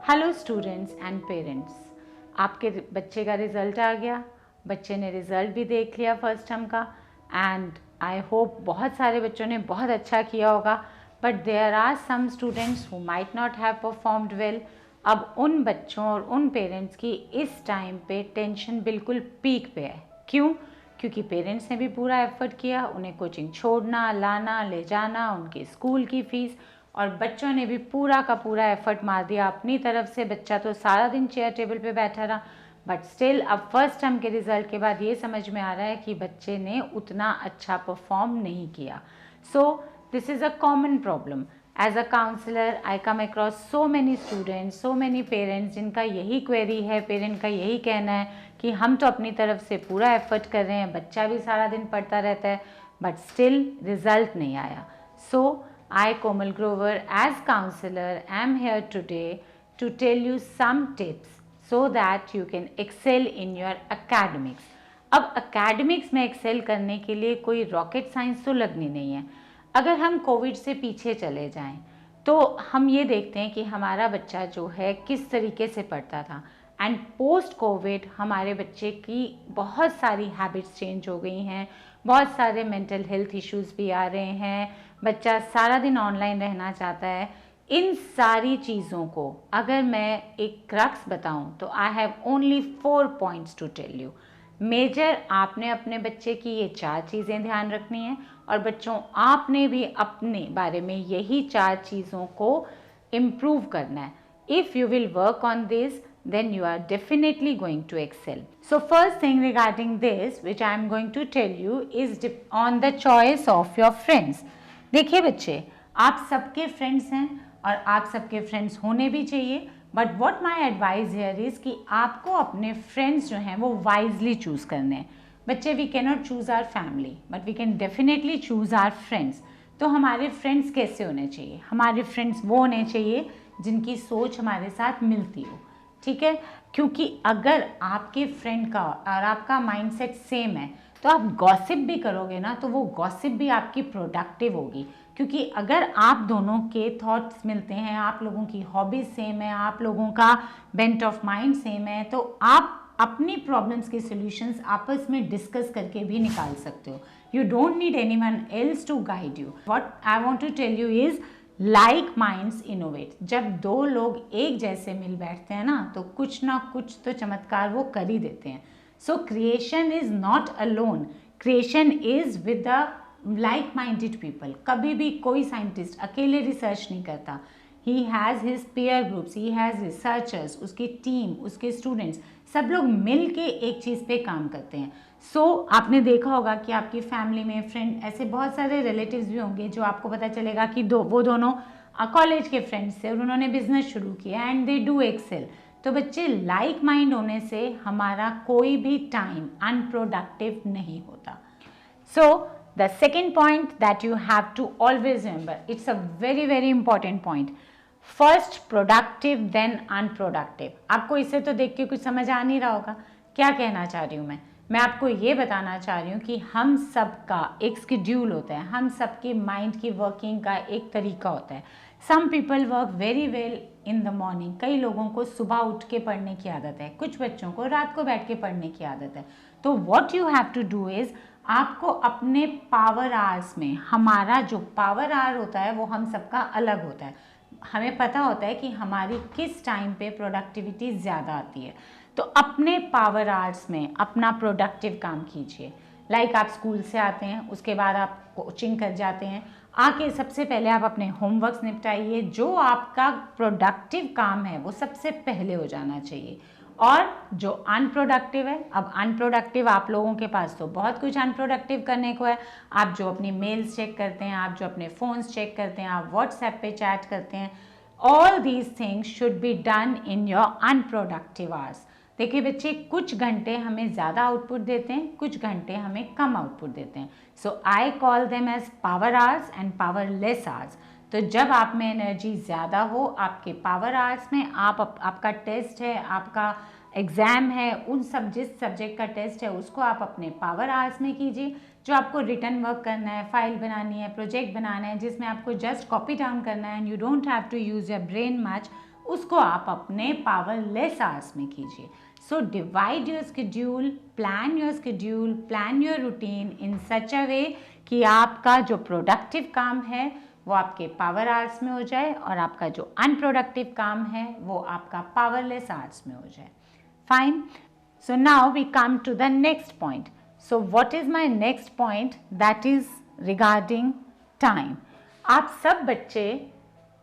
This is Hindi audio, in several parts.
हेलो स्टूडेंट्स एंड पेरेंट्स, आपके बच्चे का रिज़ल्ट आ गया। बच्चे ने रिज़ल्ट भी देख लिया फर्स्ट टर्म का एंड आई होप बहुत सारे बच्चों ने बहुत अच्छा किया होगा, but there are some students who might not have performed well. अब उन बच्चों और उन पेरेंट्स की इस टाइम पे टेंशन बिल्कुल पीक पे है। क्यों? क्योंकि पेरेंट्स ने भी पूरा एफर्ट किया, उन्हें कोचिंग छोड़ना, लाना, ले जाना, उनके स्कूल की फ़ीस, और बच्चों ने भी पूरा का पूरा एफर्ट मार दिया अपनी तरफ से। बच्चा तो सारा दिन चेयर टेबल पे बैठा रहा, बट स्टिल अब फर्स्ट टर्म के रिजल्ट के बाद ये समझ में आ रहा है कि बच्चे ने उतना अच्छा परफॉर्म नहीं किया। So this is a common problem. As a counsellor I come across so many students, so many parents जिनका यही क्वेरी है, पेरेंट का यही कहना है कि हम तो अपनी तरफ से पूरा एफर्ट कर रहे हैं, बच्चा भी सारा दिन पढ़ता रहता है, बट स्टिल रिजल्ट नहीं आया। सो I, Komal Grover, as counselor, am here today to tell you some tips so that you can excel in your academics. अब academics में excel करने के लिए कोई rocket science तो लगनी नहीं है। अगर हम कोविड से पीछे चले जाएं तो हम ये देखते हैं कि हमारा बच्चा जो है किस तरीके से पढ़ता था, एंड पोस्ट कोविड हमारे बच्चे की बहुत सारी हैबिट्स चेंज हो गई हैं, बहुत सारे मेंटल हेल्थ इश्यूज़ भी आ रहे हैं, बच्चा सारा दिन ऑनलाइन रहना चाहता है। इन सारी चीज़ों को अगर मैं एक क्रक्स बताऊं तो I have only 4 points to tell you. Major आपने अपने बच्चे की ये 4 चीज़ें ध्यान रखनी है, और बच्चों आपने भी अपने बारे में यही 4 चीज़ों को इम्प्रूव करना है। If you will work on this, then you are definitely going to excel. So first thing regarding this which I am going to tell you is on the choice of your friends. देखिए बच्चे, आप सबके फ्रेंड्स हैं और आप सबके फ्रेंड्स होने भी चाहिए, but what my advice here is कि आपको अपने फ्रेंड्स जो हैं वो वाइजली चूज़ करने हैं। बच्चे, we can not choose our family but we can definitely choose our friends. तो हमारे फ्रेंड्स कैसे होने चाहिए? हमारे फ्रेंड्स वो होने चाहिए जिनकी सोच हमारे साथ मिलती हो, ठीक है? क्योंकि अगर आपके फ्रेंड का और आपका माइंडसेट सेम है तो आप गॉसिप भी करोगे ना, तो वो गॉसिप भी आपकी प्रोडक्टिव होगी। क्योंकि अगर आप दोनों के थॉट्स मिलते हैं, आप लोगों की हॉबीज सेम है, आप लोगों का बेंट ऑफ माइंड सेम है, तो आप अपनी प्रॉब्लम्स के सॉल्यूशंस आपस में डिस्कस करके भी निकाल सकते हो। You don't need anyone else to guide you. What I want to tell you is like minds innovate. जब दो लोग एक जैसे मिल बैठते हैं ना, तो कुछ ना कुछ तो चमत्कार वो कर ही देते हैं। So creation is not alone, creation is with the like minded people. कभी भी कोई साइंटिस्ट अकेले रिसर्च नहीं करता। He has his peer groups, he has researchers, उसकी टीम, उसके स्टूडेंट्स, सब लोग मिल के एक चीज़ पे काम करते हैं। सो आपने देखा होगा कि आपकी फैमिली में फ्रेंड, ऐसे बहुत सारे रिलेटिव्स भी होंगे जो आपको पता चलेगा कि वो दोनों कॉलेज के फ्रेंड्स थे और उन्होंने बिजनेस शुरू किया एंड दे डू एक्सेल। तो बच्चे, लाइक माइंड होने से हमारा कोई भी टाइम अनप्रोडक्टिव नहीं होता। सो the second point that you have to always remember, it's a very very important point. First productive, then unproductive. आपको इसे तो देख के कुछ समझ आ नहीं रहा होगा। क्या कहना चाह रही हूँ मैं आपको ये बताना चाह रही हूँ कि हम सबका एक स्केड्यूल होता है, हम सबके माइंड की वर्किंग का एक तरीका होता है। Some people work very well in the morning. कई लोगों को सुबह उठ के पढ़ने की आदत है, कुछ बच्चों को रात को बैठ के पढ़ने की आदत है। तो what you have to do is, आपको अपने पावर आवर्स में, हमारा जो पावर आवर होता है वो हम सबका अलग होता है। हमें पता होता है कि हमारी किस टाइम पे प्रोडक्टिविटी ज़्यादा आती है। तो अपने पावर आवर्स में अपना प्रोडक्टिव काम कीजिए। लाइक आप स्कूल से आते हैं, उसके बाद आप कोचिंग कर जाते हैं, आके सबसे पहले आप अपने होमवर्क्स निपटाइए। जो आपका प्रोडक्टिव काम है वो सबसे पहले हो जाना चाहिए। और जो अनप्रोडक्टिव है, अब अनप्रोडक्टिव आप लोगों के पास तो बहुत कुछ अनप्रोडक्टिव करने को है। आप जो अपनी मेल्स चेक करते हैं, आप जो अपने फ़ोन्स चेक करते हैं, आप व्हाट्सएप पे चैट करते हैं, all these things should be done in your unproductive hours. देखिए बच्चे, कुछ घंटे हमें ज़्यादा आउटपुट देते हैं, कुछ घंटे हमें कम आउटपुट देते हैं। So I call them as power hours and powerless hours. तो जब आप में एनर्जी ज़्यादा हो, आपके पावर आवर्स में आपका टेस्ट है, आपका एग्ज़ाम है, उन सब जिस सब्जेक्ट का टेस्ट है उसको आप अपने पावर आवर्स में कीजिए। जो आपको रिटर्न वर्क करना है, फाइल बनानी है, प्रोजेक्ट बनाना है, जिसमें आपको जस्ट कॉपी डाउन करना है and you don't have to use your brain much, उसको आप अपने पावरलेस आवर्स में कीजिए। So divide your schedule, plan your routine in such a way कि आपका जो प्रोडक्टिव काम है वो आपके पावर आवर्स में हो जाए और आपका जो अनप्रोडक्टिव काम है वो आपका पावरलेस आवर्स में हो जाए। Fine. So now we come to the next point. So what is my next point? That is regarding time. आप सब बच्चे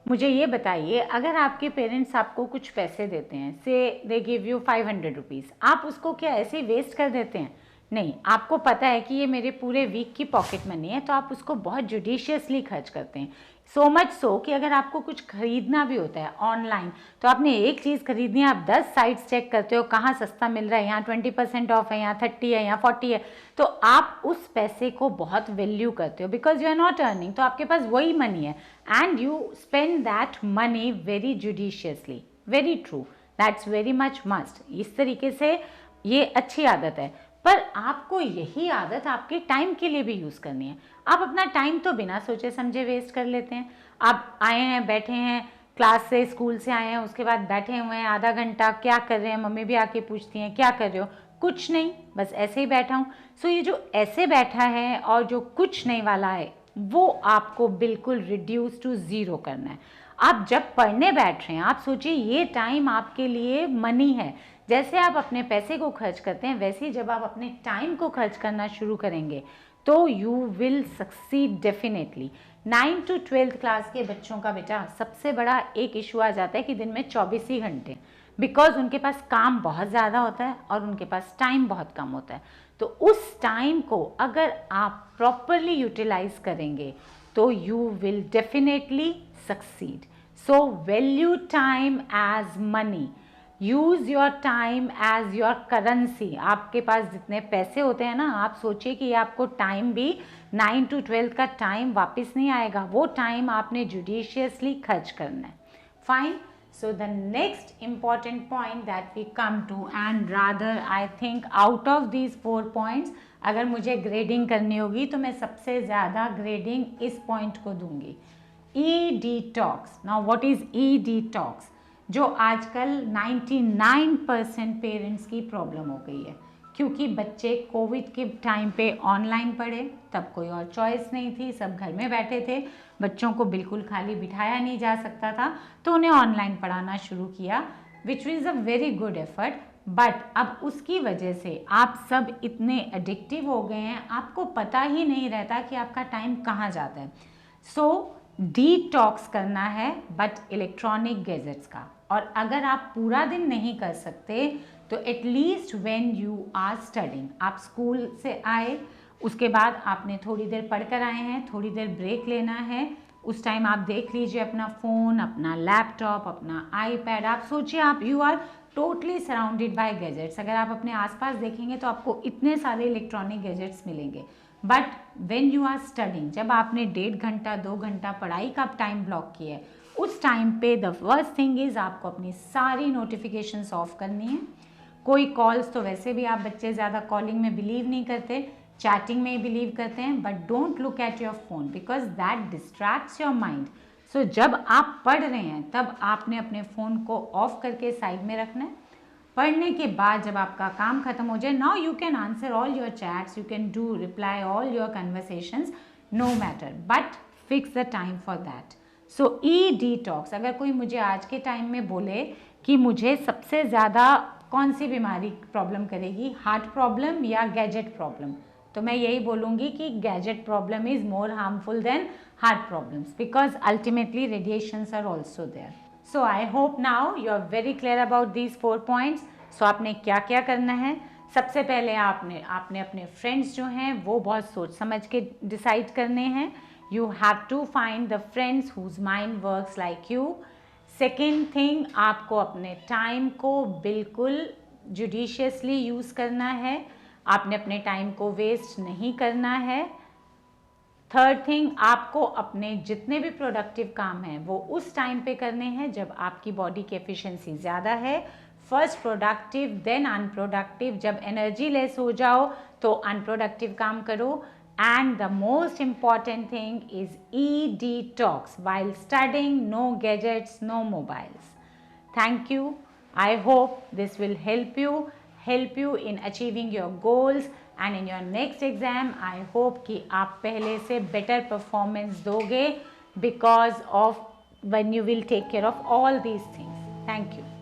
मुझे ये बताइए, अगर आपके पेरेंट्स आपको कुछ पैसे देते हैं, से दे गिव यू 500 रुपीज़, आप उसको क्या ऐसे ही वेस्ट कर देते हैं? नहीं, आपको पता है कि ये मेरे पूरे वीक की पॉकेट मनी है, तो आप उसको बहुत जुडिशियसली खर्च करते हैं। सो मच सो कि अगर आपको कुछ खरीदना भी होता है ऑनलाइन, तो आपने एक चीज़ खरीदनी है, आप 10 साइट्स चेक करते हो कहाँ सस्ता मिल रहा है, यहाँ 20% ऑफ है, यहाँ 30 है, यहाँ 40 है, तो आप उस पैसे को बहुत वैल्यू करते हो because you are not earning, तो आपके पास वही मनी है and you spend that money very judiciously. Very true, that's very much must. इस तरीके से ये अच्छी आदत है, पर आपको यही आदत आपके टाइम के लिए भी यूज़ करनी है। आप अपना टाइम तो बिना सोचे समझे वेस्ट कर लेते हैं। आप आए हैं, बैठे हैं, क्लास से स्कूल से आए हैं, उसके बाद बैठे हुए हैं आधा घंटा, क्या कर रहे हैं, मम्मी भी आके पूछती हैं क्या कर रहे हो, कुछ नहीं, बस ऐसे ही बैठा हूँ। सो ये जो ऐसे बैठा है और जो कुछ नहीं वाला है वो आपको बिल्कुल रिड्यूस टू ज़ीरो करना है। आप जब पढ़ने बैठ रहे हैं, आप सोचिए ये टाइम आपके लिए मनी है। जैसे आप अपने पैसे को खर्च करते हैं, वैसे ही जब आप अपने टाइम को खर्च करना शुरू करेंगे तो you will succeed definitely. 9 to 12th class के बच्चों का बेटा सबसे बड़ा एक इशू आ जाता है कि दिन में 24 ही घंटे, बिकॉज उनके पास काम बहुत ज़्यादा होता है और उनके पास टाइम बहुत कम होता है। तो उस टाइम को अगर आप प्रॉपरली यूटिलाइज करेंगे तो you will definitely succeed. So value time as money, use your time as your currency. आपके पास जितने पैसे होते हैं ना, आप सोचिए कि आपको टाइम भी 9 to 12 का टाइम वापस नहीं आएगा, वो टाइम आपने जुडिशियसली खर्च करना है। Fine. So the next important point that we come to, and rather I think out of these 4 points अगर मुझे ग्रेडिंग करनी होगी तो मैं सबसे ज़्यादा ग्रेडिंग इस पॉइंट को दूंगी, e detox. Now what is e detox, जो आजकल 99% पेरेंट्स की प्रॉब्लम हो गई है, क्योंकि बच्चे कोविड के टाइम पे ऑनलाइन पढ़े, तब कोई और चॉइस नहीं थी, सब घर में बैठे थे, बच्चों को बिल्कुल खाली बिठाया नहीं जा सकता था, तो उन्हें ऑनलाइन पढ़ाना शुरू किया, which is a very good effort. But अब उसकी वजह से आप सब इतने एडिक्टिव हो गए हैं, आपको पता ही नहीं रहता कि आपका टाइम कहाँ जाता है। सो डिटॉक्स करना है, बट इलेक्ट्रॉनिक गैजेट्स का। और अगर आप पूरा दिन नहीं कर सकते तो at least when you are studying, आप स्कूल से आए, उसके बाद आपने थोड़ी देर पढ़कर आए हैं, थोड़ी देर ब्रेक लेना है, उस टाइम आप देख लीजिए अपना फ़ोन, अपना लैपटॉप, अपना आईपैड। आप सोचिए आप you are totally surrounded by gadgets. अगर आप अपने आसपास देखेंगे तो आपको इतने सारे इलेक्ट्रॉनिक गैजेट्स मिलेंगे। But when you are studying, जब आपने 1.5 घंटा 2 घंटा पढ़ाई का टाइम ब्लॉक किया है, उस टाइम पे द फर्स्ट थिंग इज़ आपको अपनी सारी नोटिफिकेशंस ऑफ करनी है। कोई कॉल्स, तो वैसे भी आप बच्चे ज़्यादा कॉलिंग में बिलीव नहीं करते, चैटिंग में ही बिलीव करते हैं, but don't look at your phone because that distracts your mind. So जब आप पढ़ रहे हैं तब आपने अपने फ़ोन को ऑफ करके साइड में रखना है। पढ़ने के बाद जब आपका काम खत्म हो जाए, now you can answer all your chats, you can do reply all your conversations, no matter, but fix the time for that. So e detox. अगर कोई मुझे आज के टाइम में बोले कि मुझे सबसे ज़्यादा कौन सी बीमारी प्रॉब्लम करेगी, हार्ट प्रॉब्लम या गैजेट प्रॉब्लम, तो मैं यही बोलूँगी कि gadget problem is more harmful than heart problems because ultimately radiations are also there. So I hope now you are very clear about these 4 points. So आपने क्या क्या करना है, सबसे पहले आपने अपने फ्रेंड्स जो हैं वो बहुत सोच समझ के डिसाइड करने हैं। You have to find the friends whose mind works like you. Second thing, आपको अपने टाइम को बिल्कुल जुडिशियसली यूज़ करना है, आपने अपने टाइम को वेस्ट नहीं करना है। थर्ड थिंग, आपको अपने जितने भी प्रोडक्टिव काम हैं वो उस टाइम पे करने हैं जब आपकी बॉडी की एफिशिएंसी ज़्यादा है। फर्स्ट प्रोडक्टिव देन अनप्रोडक्टिव, जब एनर्जी लेस हो जाओ तो अनप्रोडक्टिव काम करो। And the most important thing is e-detox while studying, no gadgets, no mobiles. Thank you. I hope this will help you in achieving your goals, and in your next exam I hope कि आप पहले से better performance दोगे because of when you will take care of all these things. Thank you.